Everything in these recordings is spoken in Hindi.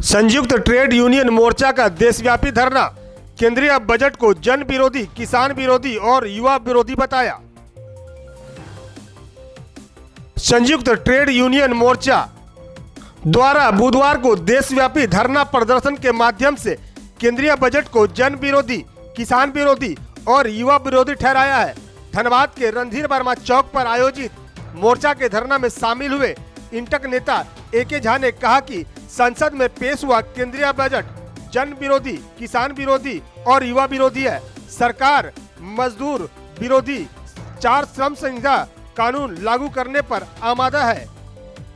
संयुक्त ट्रेड यूनियन मोर्चा का देशव्यापी धरना, केंद्रीय बजट को जन विरोधी, किसान विरोधी और युवा विरोधी बताया। संयुक्त ट्रेड यूनियन मोर्चा द्वारा बुधवार को देशव्यापी धरना प्रदर्शन के माध्यम से केंद्रीय बजट को जन विरोधी, किसान विरोधी और युवा विरोधी ठहराया है। धनबाद के रणधीर वर्मा चौक पर आयोजित मोर्चा के धरना में शामिल हुए इंटक नेता एके झा ने कहा कि संसद में पेश हुआ केंद्रीय बजट जन विरोधी, किसान विरोधी और युवा विरोधी है। सरकार मजदूर विरोधी 4 श्रम संहिता कानून लागू करने पर आमादा है।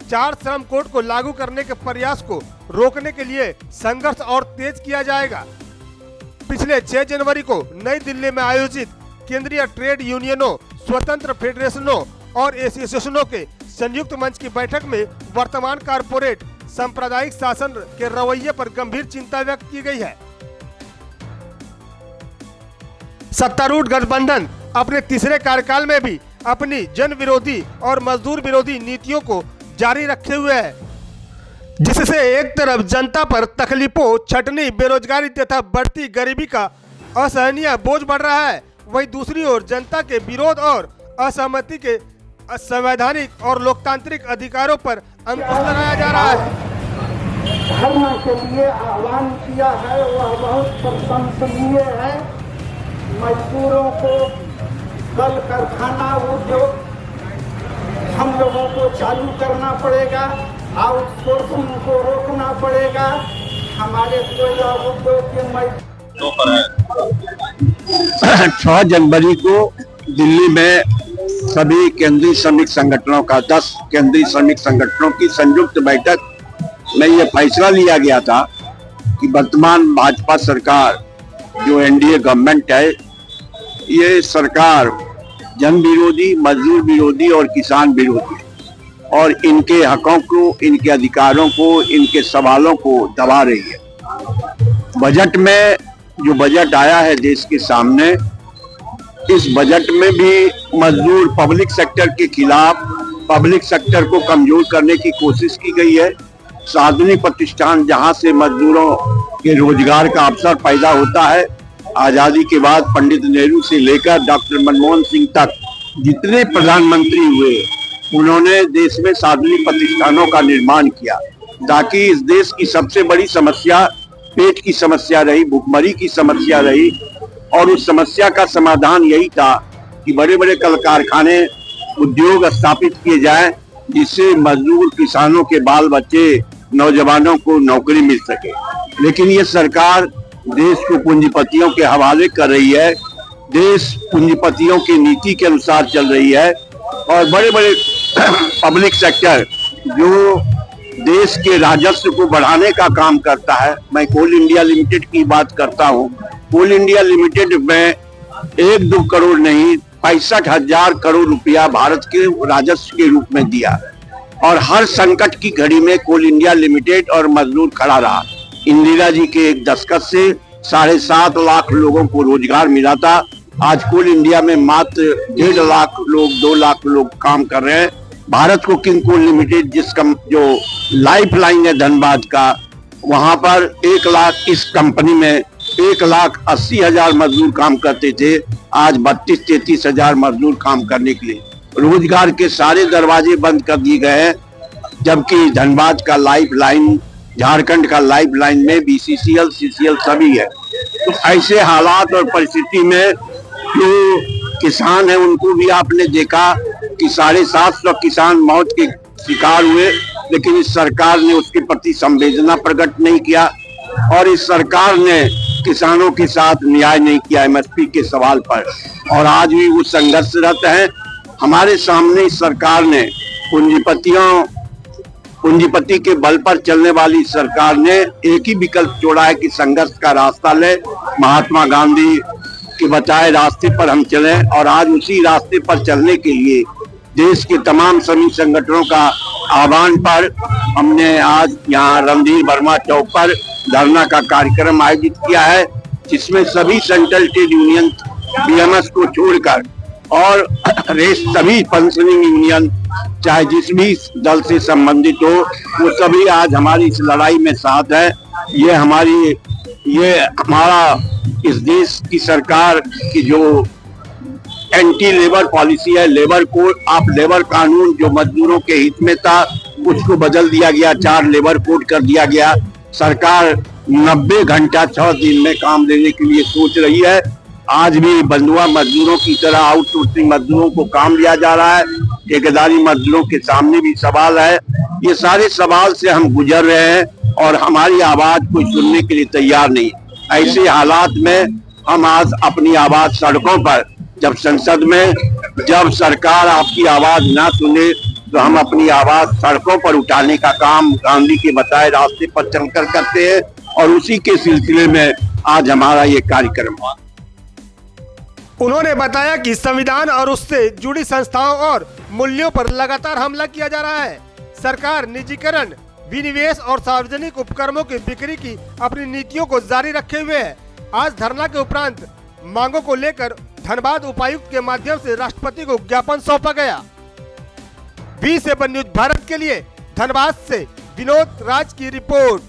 4 श्रम कोड को लागू करने के प्रयास को रोकने के लिए संघर्ष और तेज किया जाएगा। पिछले 6 जनवरी को नई दिल्ली में आयोजित केंद्रीय ट्रेड यूनियनों, स्वतंत्र फेडरेशनों और एसोसिएशनों के संयुक्त मंच की बैठक में वर्तमान कारपोरेट सांप्रदायिक शासन के रवैये पर गंभीर चिंता व्यक्त की गई है। सत्तारूढ़ गठबंधन अपने तीसरे कार्यकाल में भी अपनी जन विरोधी और मजदूर विरोधी नीतियों को जारी रखे हुए है, जिससे एक तरफ जनता पर तकलीफों, छटनी, बेरोजगारी तथा बढ़ती गरीबी का असहनीय बोझ बढ़ रहा है। वहीं दूसरी ओर जनता के विरोध और असहमति के संवैधानिक और लोकतांत्रिक अधिकारों पर अंकुश लगाया जा रहा है। धरना के लिए आह्वान किया है वह बहुत प्रशंसनीय है। मजदूरों को कल कारखाना उद्योग हम लोगों को चालू करना पड़ेगा, आउटसोर्सिंग को रोकना पड़ेगा। हमारे कोयला उद्योग के 6 जनवरी को दिल्ली में सभी केंद्रीय श्रमिक संगठनों का 10 केंद्रीय श्रमिक संगठनों की संयुक्त बैठक में यह फैसला लिया गया था कि वर्तमान भाजपा सरकार जो एनडीए गवर्नमेंट है, ये सरकार जन विरोधी, मजदूर विरोधी और किसान विरोधी और इनके हकों को, इनके अधिकारों को, इनके सवालों को दबा रही है। बजट में जो बजट आया है देश के सामने, इस बजट में भी मजदूर पब्लिक सेक्टर के खिलाफ, पब्लिक सेक्टर को कमजोर करने की कोशिश की गई है। सार्वजनिक प्रतिष्ठान जहां से मजदूरों के रोजगार का अवसर पैदा होता है, आजादी के बाद पंडित नेहरू से लेकर डॉक्टर मनमोहन सिंह तक जितने प्रधानमंत्री हुए, उन्होंने देश में सार्वजनिक प्रतिष्ठानों का निर्माण किया ताकि इस देश की सबसे बड़ी समस्या पेट की समस्या रही, भुखमरी की समस्या रही और उस समस्या का समाधान यही था कि बड़े बड़े कल कारखाने, उद्योग स्थापित किए जाएं जिससे मजदूर, किसानों के बाल बच्चे, नौजवानों को नौकरी मिल सके। लेकिन ये सरकार देश को पूंजीपतियों के हवाले कर रही है, देश पूंजीपतियों की नीति के अनुसार चल रही है और बड़े बड़े पब्लिक सेक्टर जो देश के राजस्व को बढ़ाने का काम करता है, मैं कोल इंडिया लिमिटेड की बात करता हूँ। कोल इंडिया लिमिटेड में 1-2 करोड़ नहीं, 65,000 करोड़ रुपया भारत के राजस्व के रूप में दिया और हर संकट की घड़ी में कोल इंडिया लिमिटेड और मजदूर खड़ा रहा। इंदिरा जी के एक दस्तखत से 7.5 लाख लोगों को रोजगार मिला था। आज कोल इंडिया में मात्र 1.5 लाख लोग, 2 लाख लोग काम कर रहे हैं। भारत को किंग कोल लिमिटेड जो लाइफ लाइन है धनबाद का, वहां पर 1 लाख, इस कंपनी में 1,80,000 मजदूर काम करते थे। आज 32-33 हजार मजदूर काम करने के लिए, रोजगार के सारे दरवाजे बंद कर दिए गए हैं। जबकि धनबाद का लाइफ लाइन, झारखंड का लाइफ लाइन में बीसीसीएल, सीसीएल सभी है। तो ऐसे हालात और परिस्थिति में जो किसान है उनको भी आपने देखा कि 750 किसान मौत के शिकार हुए, लेकिन इस सरकार ने उसके प्रति संवेदना प्रकट नहीं किया और इस सरकार ने किसानों के साथ न्याय नहीं किया एमएसपी के सवाल पर और आज भी वो संघर्षरत है। हमारे सामने इस सरकार ने पूंजीपति के बल पर चलने वाली सरकार ने एक ही विकल्प छोड़ा है कि संघर्ष का रास्ता ले, महात्मा गांधी के बताए रास्ते पर हम चले और आज उसी रास्ते पर चलने के लिए देश के तमाम श्रमिक संगठनों का आह्वान पर हमने आज यहाँ रणधीर वर्मा चौक पर धरना का कार्यक्रम आयोजित किया है, जिसमें सभी सेंट्रल ट्रेड यूनियन बीएमएस को छोड़कर और रेस सभी पेंशनिंग यूनियन चाहे जिस भी दल से संबंधित हो वो सभी आज हमारी इस लड़ाई में साथ है। ये हमारा इस देश की सरकार की जो एंटी लेबर पॉलिसी है, लेबर कोड लेबर कानून जो मजदूरों के हित में था उसको बदल दिया गया, 4 लेबर कोड कर दिया गया। सरकार 90 घंटा 6 दिन में काम देने के लिए सोच रही है। आज भी बंधुआ मजदूरों की तरह आउटसोर्सिंग मजदूरों को काम दिया जा रहा है। ठेकेदारी मजदूरों के सामने भी सवाल है। ये सारे सवाल से हम गुजर रहे हैं और हमारी आवाज कोई सुनने के लिए तैयार नहीं। ऐसे हालात में हम आज अपनी आवाज सड़कों पर, जब संसद में जब सरकार आपकी आवाज ना सुने तो हम अपनी आवाज सड़कों पर उठाने का काम गांधी के बताए रास्ते पर चलकर करते हैं और उसी के सिलसिले में आज हमारा ये कार्यक्रम हुआ। उन्होंने बताया कि संविधान और उससे जुड़ी संस्थाओं और मूल्यों पर लगातार हमला किया जा रहा है। सरकार निजीकरण, विनिवेश और सार्वजनिक उपक्रमों की बिक्री की अपनी नीतियों को जारी रखे हुए है। आज धरना के उपरांत मांगों को लेकर धनबाद उपायुक्त के माध्यम से राष्ट्रपति को ज्ञापन सौंपा गया। 20 न्यूज भारत के लिए धनबाद से विनोद राज की रिपोर्ट।